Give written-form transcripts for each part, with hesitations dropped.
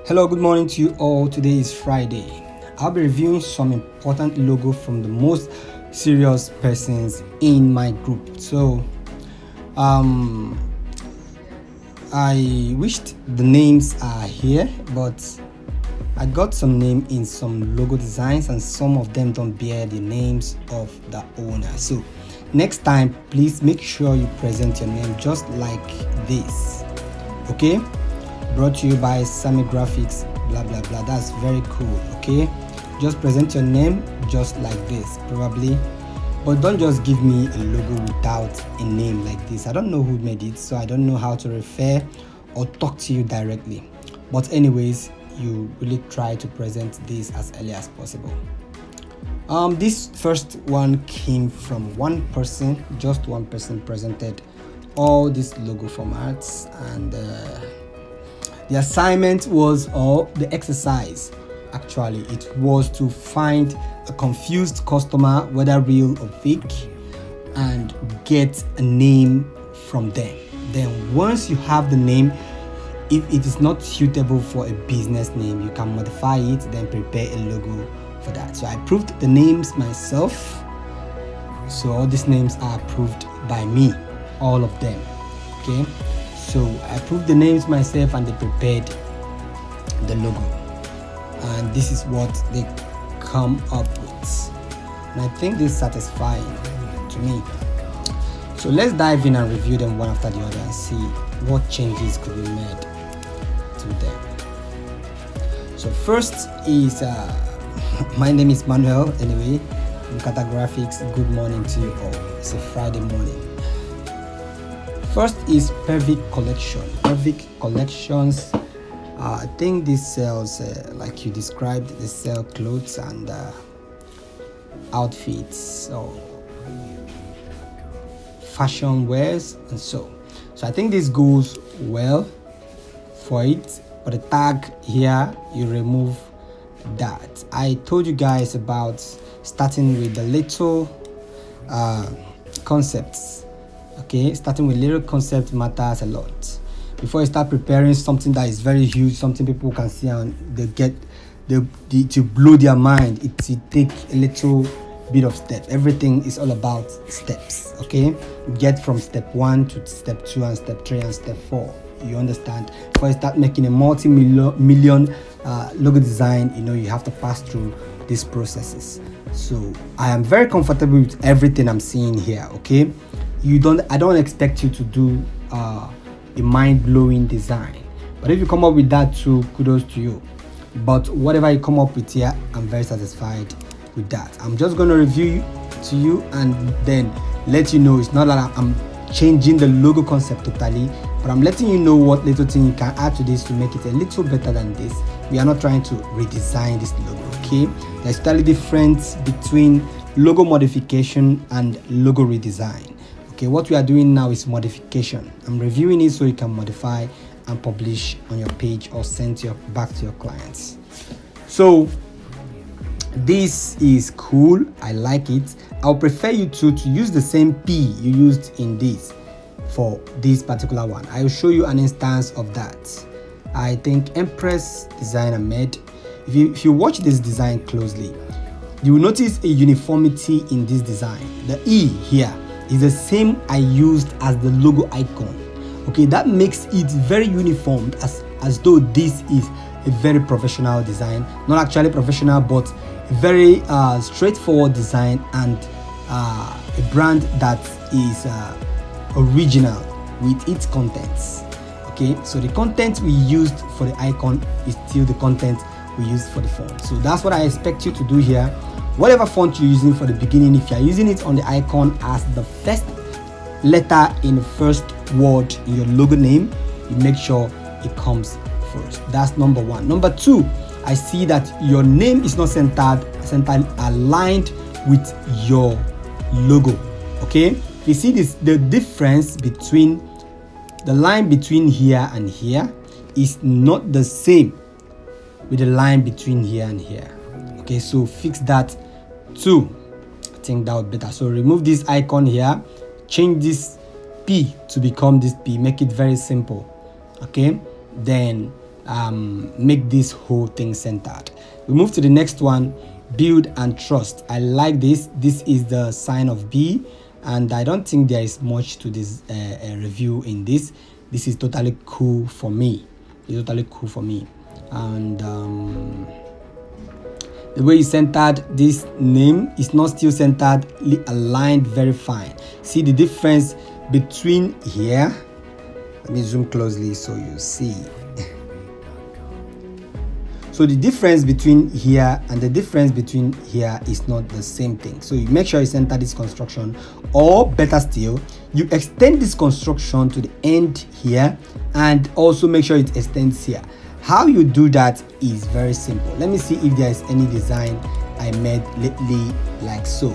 Hello, good morning to you all. Today is Friday. I'll be reviewing some important logo from the most serious persons in my group. So, I wished the names are here, but I got some name in some logo designs and some of them don't bear the names of the owner. So next time, please make sure you present your name just like this. Okay? Brought to you by Sammy Graphics, blah blah blah. That's very cool. Okay? Just present your name just like this, probably. But don't just give me a logo without a name like this. I don't know who made it, so I don't know how to refer or talk to you directly. But anyways, you really try to present this as early as possible. This first one came from one person. Just one person presented all these logo formats, and the assignment was, or the exercise actually, it was to find a confused customer, whether real or fake, and get a name from them. Then once you have the name, if it is not suitable for a business name, you can modify it, then prepare a logo for that. So I approved the names myself. So all these names are approved by me, all of them. Okay, so I approved the names myself and they prepared the logo, and this is what they come up with, and I think this is satisfying to me. So let's dive in and review them one after the other and see what changes could be made to them. So first is my name is Manuel, anyway, from Kata Graphics. Good morning to you all. It's a Friday morning. First is Perfect Collection. Perfect Collections, I think this sells, like you described, they sell clothes and outfits, or fashion wears, and so I think this goes well for it. But the tag here, you remove that. I told you guys about starting with the little concepts. Okay, starting with little concept matters a lot. Before you start preparing something that is very huge, something people can see and they get to blow their mind, it take a little bit of step. Everything is all about steps. Okay, get from step 1 to step 2 and step 3 and step 4. You understand? Before you start making a multi-million logo design, you have to pass through these processes. So I am very comfortable with everything I'm seeing here. Okay, I don't expect you to do a mind-blowing design, but if you come up with that too, kudos to you. But whatever you come up with here, I'm very satisfied with that. I'm just going to review to you and then let you know. It's not that I'm changing the logo concept totally, but I'm letting you know what little thing you can add to this to make it a little better than this. We are not trying to redesign this logo. Okay, there's a totally difference between logo modification and logo redesign. Okay, what we are doing now is modification. I'm reviewing it so you can modify and publish on your page or send back to your clients. So this is cool. I like it. I'll prefer you to use the same P you used in this for this particular one. I will show you an instance of that. I think Empress Designer made. If you watch this design closely, you will notice a uniformity in this design. The E here is the same I used as the logo icon. Okay, that makes it very uniform, as though this is a very professional design. Not actually professional, but a very straightforward design, and a brand that is original with its contents. Okay, so the content we used for the icon is still the content we used for the font. So that's what I expect you to do here. Whatever font you're using for the beginning, if you're using it on the icon as the first letter in the first word in your logo name, you make sure it comes first. That's number 1. Number 2, I see that your name is not centered aligned with your logo. Okay, you see this, the difference between the line between here and here is not the same with the line between here and here. Okay, so fix that too. I think that would be better. So remove this icon here, change this P to become this P, make it very simple. Okay, then make this whole thing centered. We move to the next one, build and trust. I like this. This is the sign of B, and I don't think there is much to this review in this. This is totally cool for me. It's totally cool for me. And the way you centered this name is not still centered, aligned very fine. See the difference between here. Let me zoom closely so you see. So the difference between here and the difference between here is not the same thing. So you make sure you center this construction, or better still, you extend this construction to the end here, and also make sure it extends here. How you do that is very simple. Let me see if there is any design I made lately like so.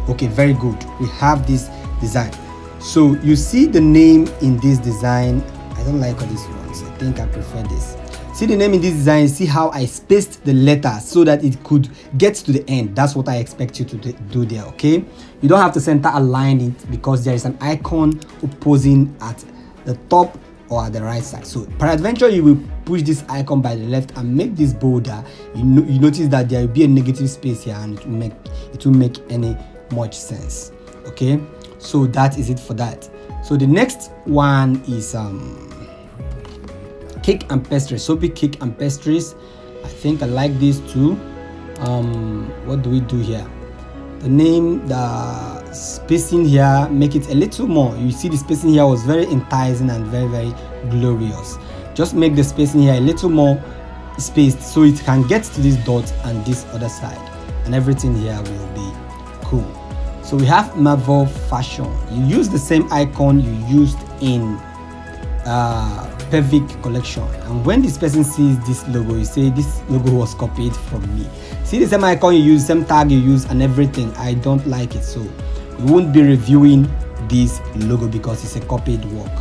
Okay, very good. We have this design. So you see the name in this design. I don't like all these ones. I think I prefer this. See the name in this design. See how I spaced the letter so that it could get to the end. That's what I expect you to do there. Okay, you don't have to center align it because there is an icon opposing at the top or at the right side. So peradventure you will push this icon by the left and make this bolder. You notice that there will be a negative space here, and it will make any much sense. Okay, so that is it for that. So the next one is cake and pastries. Soapy cake and pastries. I think I like these too. What do we do here? The name, the spacing here, make it a little more. You see the spacing here was very enticing and very glorious. Just make the spacing here a little more spaced so it can get to this dot and this other side, and everything here will be cool. So we have Marvel Fashion. You use the same icon you used in Pevic collection, and when this person sees this logo, you say this logo was copied from me. See the same icon you use, same tag you use, and everything. I don't like it, so we won't be reviewing this logo because it's a copied work.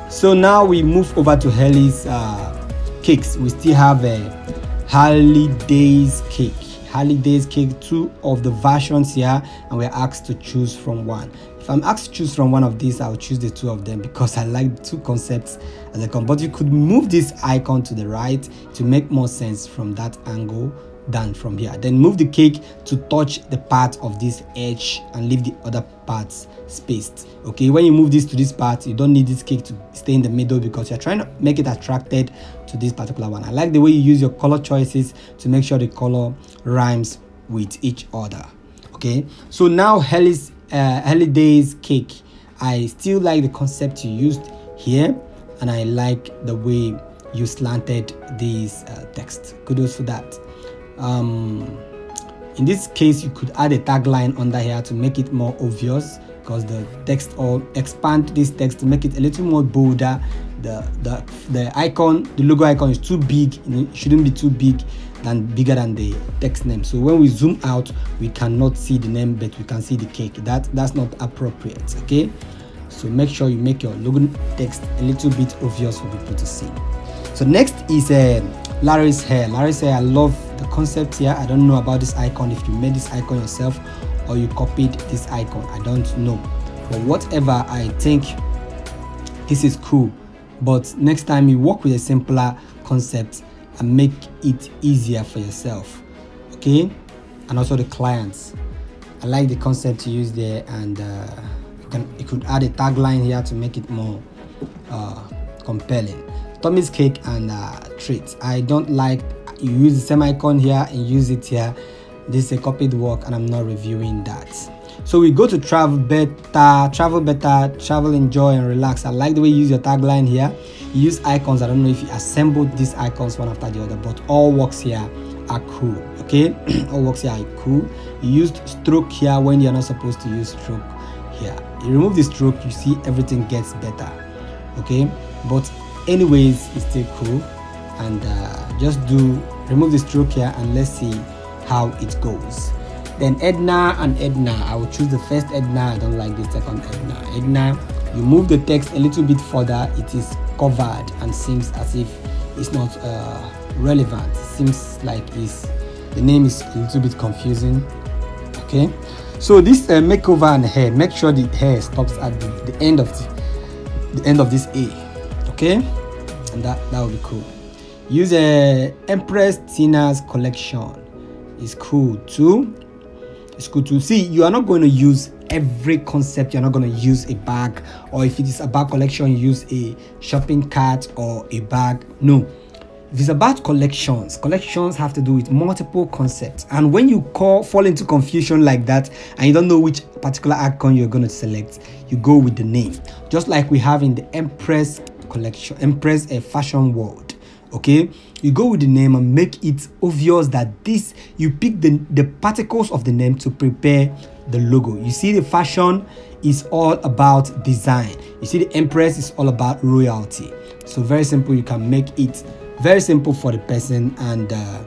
So now we move over to Helly's cakes. We still have a Harley Days cake. Harley Days cake, two of the versions here, and we're asked to choose from one. If I'm asked to choose from one of these, I'll choose the two of them because I like the two concepts as a combo. But you could move this icon to the right to make more sense from that angle than from here. Then move the cake to touch the part of this edge and leave the other parts spaced. Okay, when you move this to this part, you don't need this cake to stay in the middle because you're trying to make it attracted to this particular one. I like the way you use your color choices to make sure the color rhymes with each other. Okay, so now Harley Days cake. I still like the concept you used here, and I like the way you slanted this text. Kudos for that. In this case, you could add a tagline under here to make it more obvious, because the text, or expand this text to make it a little more bolder. The icon, the logo icon is too big. It shouldn't be too big than bigger than the text name. So when we zoom out, we cannot see the name, but we can see the cake. That's not appropriate. Okay, so make sure you make your logo text a little bit obvious for people to see. So next is Larry's hair. Larry's hair, I love the concept here. I don't know about this icon, if you made this icon yourself or you copied this icon, I don't know, but whatever, I think this is cool. But next time you work with a simpler concept and make it easier for yourself, okay, and also the clients. I like the concept you use there, and you could add a tagline here to make it more compelling. Tommy's cake and treats. I don't like you use the same icon here and use it here. This is a copied work, and I'm not reviewing that. So we go to travel better, travel, enjoy, and relax. I like the way you use your tagline here. You use icons. I don't know if you assembled these icons one after the other, but all works here are cool. Okay, all works here are cool. You used stroke here when you're not supposed to use stroke here. You remove the stroke, you see everything gets better. Okay, but anyways, it's still cool. And just remove the stroke here, and let's see how it goes. Then Edna and Edna, I will choose the first Edna. I don't like the second Edna. Edna, you move the text a little bit further, it is covered and seems as if it's not relevant. It seems like the name is a little bit confusing. Okay, so this makeover and hair, make sure the hair stops at the end of this A. Okay, and that would be cool. Use a Empress Tina's collection. It's cool too. It's cool to see. You are not going to use every concept. You're not going to use a bag, or if it is a bag collection, you use a shopping cart or a bag. No, if it's about collections have to do with multiple concepts, and when you fall into confusion like that and you don't know which particular icon you're going to select, you go with the name, just like we have in the Empress collection, Empress a fashion world. Okay, you go with the name and make it obvious that this, you pick the particles of the name to prepare the logo. You see, the fashion is all about design. You see, the Empress is all about royalty. So very simple. You can make it very simple for the person, and that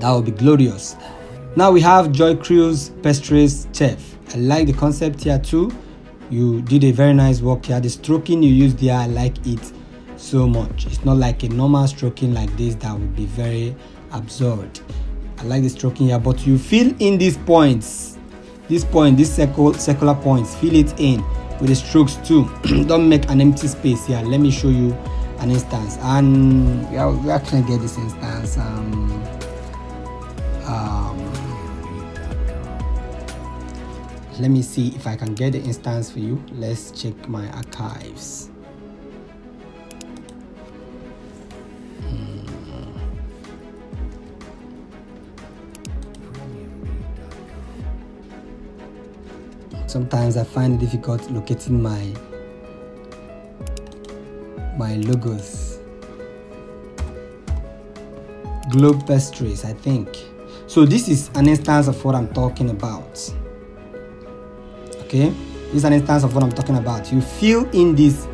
will be glorious. Now we have Joy Cruz Pastries Chef. I like the concept here too. You did a very nice work here. The stroking you used there, I like it so much. It's not like a normal stroking like this that would be very absurd. I like the stroking here, but you fill in these points, these circular points, fill it in with the strokes too. Don't make an empty space here. Let me show you an instance, and we actually get this instance. Let me see if I can get the instance for you. Let's check my archives. Sometimes I find it difficult locating my logos. Globe Pastries, I think. So this is an instance of what I'm talking about. Okay, this is an instance of what I'm talking about. You fill in this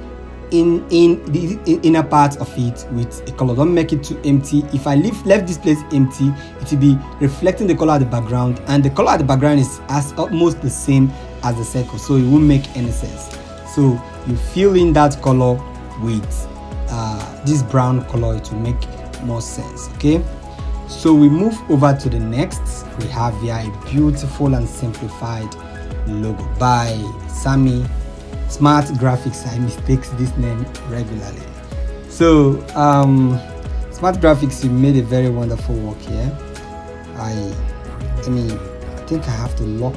in the inner part of it with a color. Don't make it too empty. If I left this place empty, it will be reflecting the color at the background, and the color at the background is almost the same as the circle, so it won't make any sense. So you fill in that color with this brown color, it will make more sense. Okay, so we move over to the next. We have here a beautiful and simplified logo by Sammy Smart Graphics. I mistakes this name regularly. So Smart Graphics, you made a very wonderful work here. I think I have to lock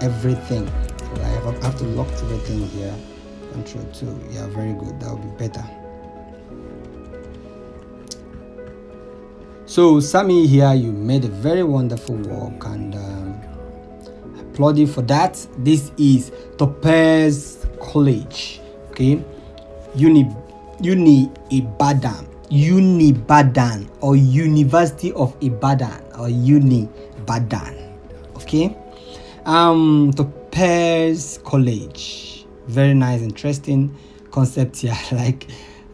everything. I have to lock everything here. Control 2. Yeah, very good. That would be better. So Sammy, here you made a very wonderful work, and I applaud you for that. This is Topaz College, okay, Unibadan or University of Ibadan or Unibadan, okay. Topaz College, very nice, interesting concept here. I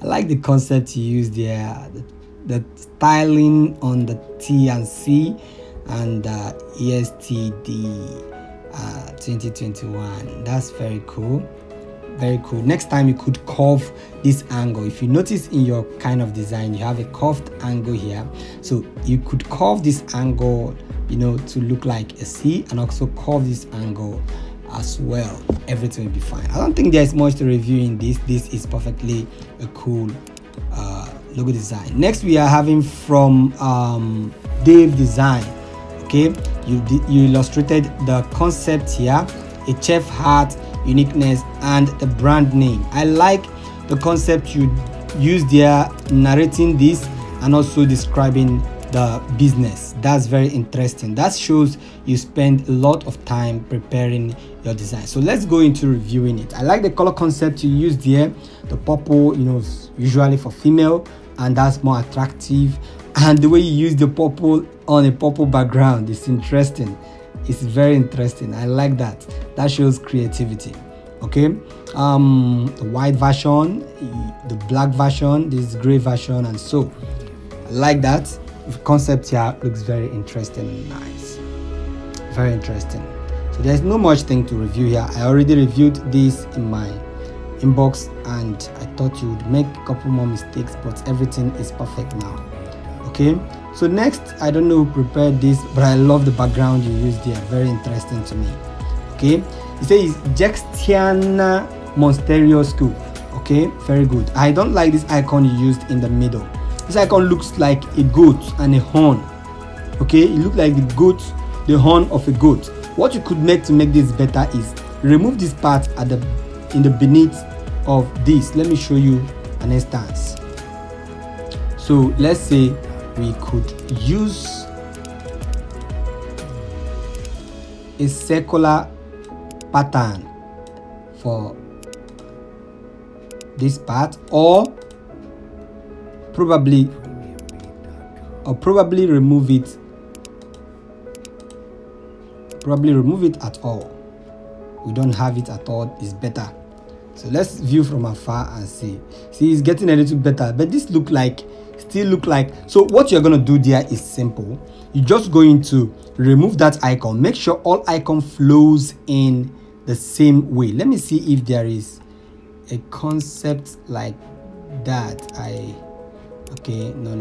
like the concept you used there, the styling on the T and C and ESTD 2021. That's very cool. Very cool. Next time you could curve this angle. If you notice in your kind of design, you have a curved angle here, so you could curve this angle, you know, to look like a C, and also curve this angle as well. Everything will be fine. I don't think there's much to review in this. This is perfectly a cool logo design. Next we are having from Dave Design. Okay, you illustrated the concept here, a chef hat, uniqueness, and the brand name. I like the concept you used there, narrating this and also describing the business. That's very interesting. That shows you spend a lot of time preparing your design. So let's go into reviewing it. I like the color concept you used here. The purple, you know, usually for female, and that's more attractive, and the way you use the purple on a purple background is interesting. It's very interesting. I like that. That shows creativity. Okay, the white version, the black version, this gray version, and so I like that. The concept here looks very interesting and nice. Very interesting. So there's no much thing to review here. I already reviewed this in my inbox, and I thought you would make a couple more mistakes, but everything is perfect now. Okay, so next, I don't know who prepared this, but I love the background you used there. Very interesting to me. Okay, it says Jextiana Monsterio School. Okay, very good. I don't like this icon you used in the middle. This icon looks like a goat and a horn. Okay, it looks like the horn of a goat. What you could make to make this better is remove this part in the beneath of this. Let me show you an instance. So let's say we could use a circular pattern for this part, or probably remove it at all. We don't have it at all, it's better. So let's view from afar and see it's getting a little better, but this still look like. So what you're going to do there is simple. You're just going to remove that icon. Make sure all icon flows in the same way. Let me see if there is a concept like that. Okay, no,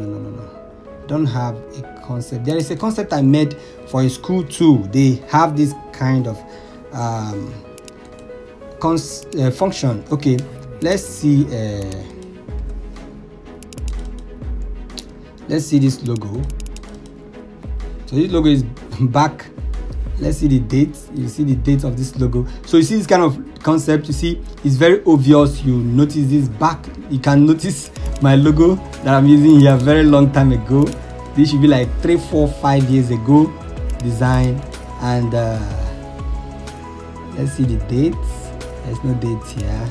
don't have a concept. There is a concept I made for a school too. They have this kind of function. Okay, let's see this logo. So this logo is back. Let's see the date. You see the date of this logo. So you see this kind of concept. You see it's very obvious. You notice this back. You can notice my logo that I'm using here a very long time ago. This should be like 3, 4, 5 years ago design. And let's see the dates. There's no dates here.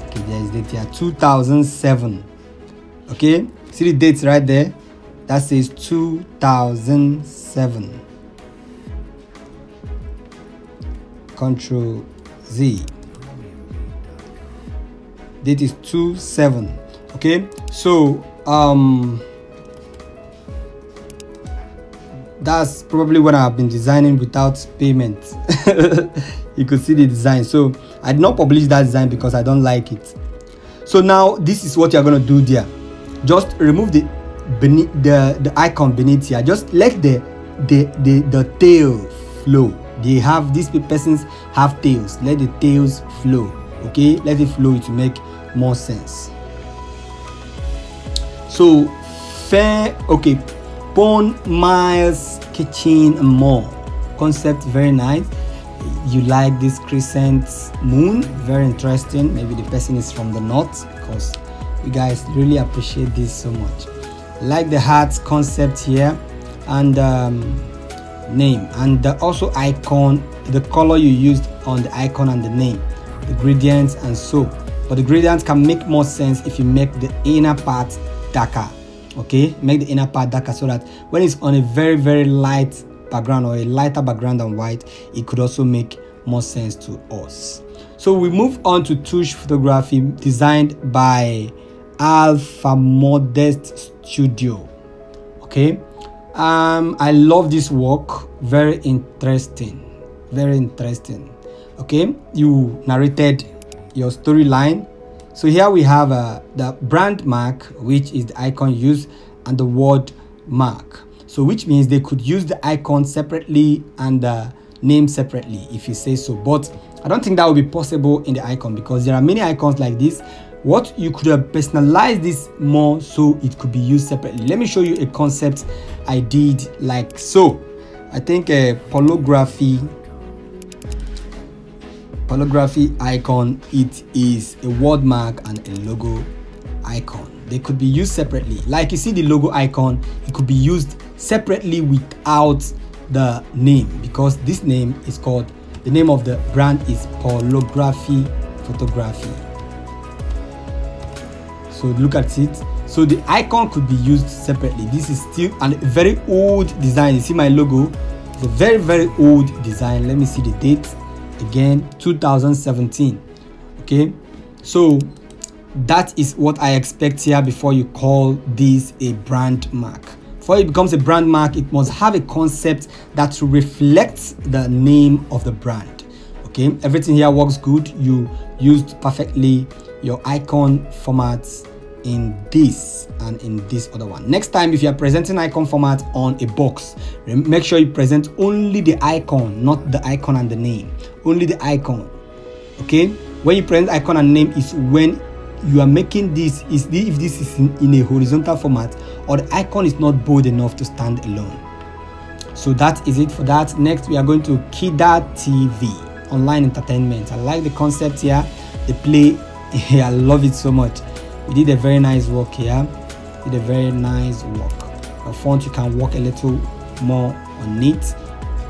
Okay, there's date here, 2007. Okay, see the dates right there. That says 2007. Control Z. Date is 27. Okay, so that's probably what I've been designing without payment. You could see the design. So I did not publish that design because I don't like it. So now this is what you're going to do there. Just remove the icon beneath here. Just let the tail flow. They have, these persons have tails. Let the tails flow. Okay, let it flow to make more sense. So okay, Pon Miles Kitchen and more concept, very nice. You like this crescent moon, very interesting. Maybe the person is from the north, because you guys really appreciate this so much. Like the heart concept here, and name, and also icon, the color you used on the icon and the name, the gradients and so. But the gradients can make more sense if you make the inner part darker. Okay, make the inner part darker so that when it's on a very, very light background or a lighter background than white, it could also make more sense to us. So we move on to Touche Photography, designed by Alpha Modest Studio. Okay, I love this work, very interesting. Okay, you narrated your storyline. So here we have the brand mark, which is the icon used, and the word mark. So which means they could use the icon separately and the name separately if you say so. But I don't think that would be possible in the icon, because there are many icons like this. What you could have personalized this more so it could be used separately. Let me show you a concept I did like so. I think a polography icon, it is a word mark and a logo icon. They could be used separately. Like you see the logo icon, it could be used separately without the name, because this name is called, the name of the brand is Polography Photography. So look at it. So the icon could be used separately. This is still a very old design. You see my logo, it's a very, very old design. Let me see the date again, 2017. Okay, so that is what I expect here before you call this a brand mark. Before it becomes a brand mark, it must have a concept that reflects the name of the brand. Okay, everything here works good. You used perfectly your icon formats in this and in this other one. Next time, if you are presenting icon format on a box, make sure you present only the icon, not the icon and the name, only the icon. Okay, When you press icon and name is when you are making this, if this is in a horizontal format or the icon is not bold enough to stand alone. So that is it for that. Next we are going to Kida TV, online entertainment. I like the concept here, the play. I love it so much. We did a very nice work here. Did a very nice work. The font, you can work a little more on it.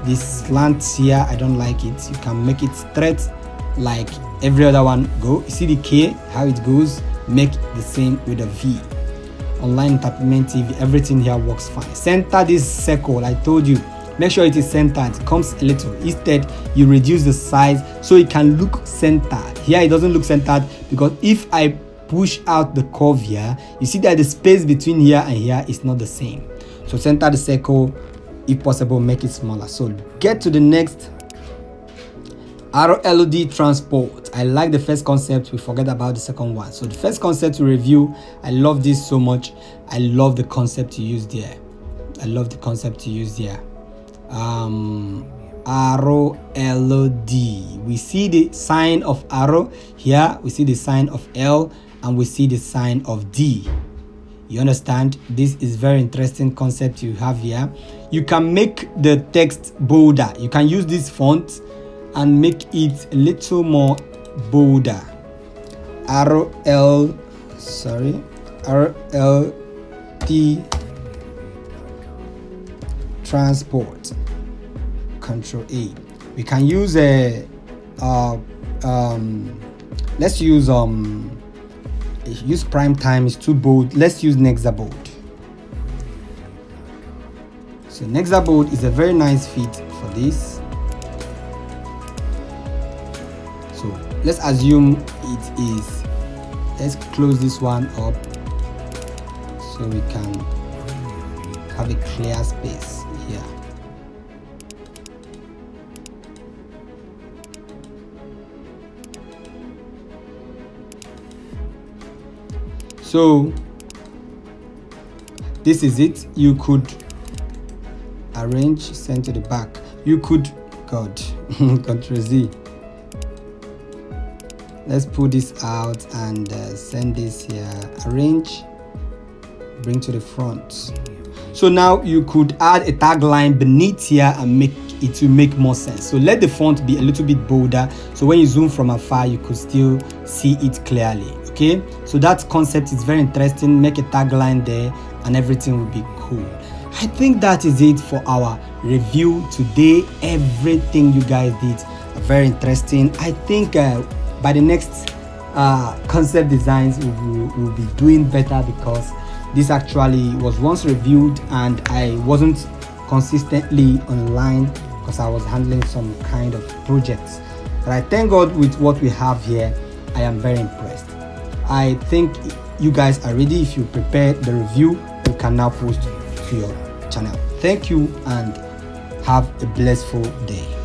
This slant here, I don't like it. You can make it straight like every other one go. You see the K, how it goes, make the same with a V. Online entertainment TV, everything here works fine. Center this circle, I told you, make sure it is centered. It comes a little. Instead, you reduce the size so it can look centered. Here it doesn't look centered because if I push out the curve here, you see that the space between here and here is not the same. So center the circle, if possible make it smaller. So get to the next. Arrow LED transport. I like the first concept, we forget about the second one. So the first concept to review, I love this so much. I love the concept you use there. I love the concept you use there. Arrow LED. We see the sign of arrow here, we see the sign of L, and we see the sign of D. You understand? This is very interesting concept you have here. You can make the text bolder. You can use this font and make it a little more bolder. Arrow LT transport. Control A. We can use a let's use prime time, is too bold. Let's use Nexa bold. So Nexa bold is a very nice fit for this. So let's assume it is. Let's close this one up so we can have a clear space here. So this is it. You could arrange, send to the back. You could, Ctrl Z. Let's pull this out and send this here. Arrange, bring to the front. So now you could add a tagline beneath here and make it to make more sense. So let the font be a little bit bolder, so when you zoom from afar you could still see it clearly. Okay, so that concept is very interesting. Make a tagline there and everything will be cool. I think that is it for our review today. Everything you guys did very interesting. I think by the next concept designs we'll be doing better, because this actually was once reviewed and I wasn't consistently online because I was handling some kind of projects. But I thank God with what we have here. I am very impressed. I think you guys are ready. If you prepare the review, you can now post to your channel. Thank you and have a blissful day.